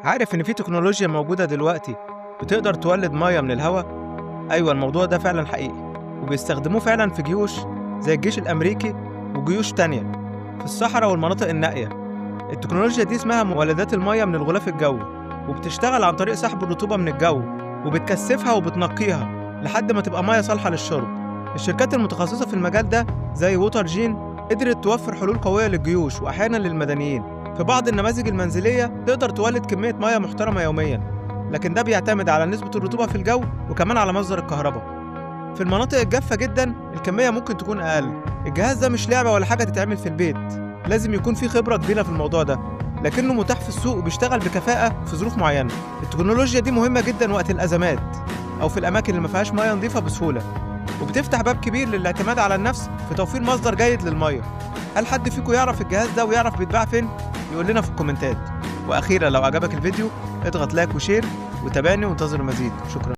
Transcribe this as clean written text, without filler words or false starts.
عارف إن في تكنولوجيا موجودة دلوقتي بتقدر تولد مية من الهواء؟ أيوة، الموضوع ده فعلا حقيقي، وبيستخدموه فعلا في جيوش زي الجيش الأمريكي وجيوش تانية في الصحراء والمناطق النائية. التكنولوجيا دي اسمها مولدات المية من الغلاف الجوي، وبتشتغل عن طريق سحب الرطوبة من الجو، وبتكثفها وبتنقيها لحد ما تبقى مية صالحة للشرب. الشركات المتخصصة في المجال ده زي ووتر جين قدرت توفر حلول قوية للجيوش وأحيانا للمدنيين. في بعض النماذج المنزلية تقدر تولد كمية مياه محترمة يومياً، لكن ده بيعتمد على نسبة الرطوبة في الجو وكمان على مصدر الكهرباء. في المناطق الجافة جدا الكمية ممكن تكون أقل. الجهاز ده مش لعبة ولا حاجة تتعمل في البيت، لازم يكون في خبرة كبيرة في الموضوع ده، لكنه متاح في السوق وبيشتغل بكفاءة في ظروف معينة. التكنولوجيا دي مهمة جدا وقت الأزمات أو في الأماكن اللي ما فيهاش مياه نظيفة بسهولة، وبتفتح باب كبير للاعتماد على النفس في توفير مصدر جيد للمية. هل حد فيكم يعرف الجهاز ده ويعرف بيتباع فين؟ يقول لنا في الكومنتات. وأخيرا لو عجبك الفيديو اضغط لايك وشير وتابعني وانتظر المزيد. شكرا.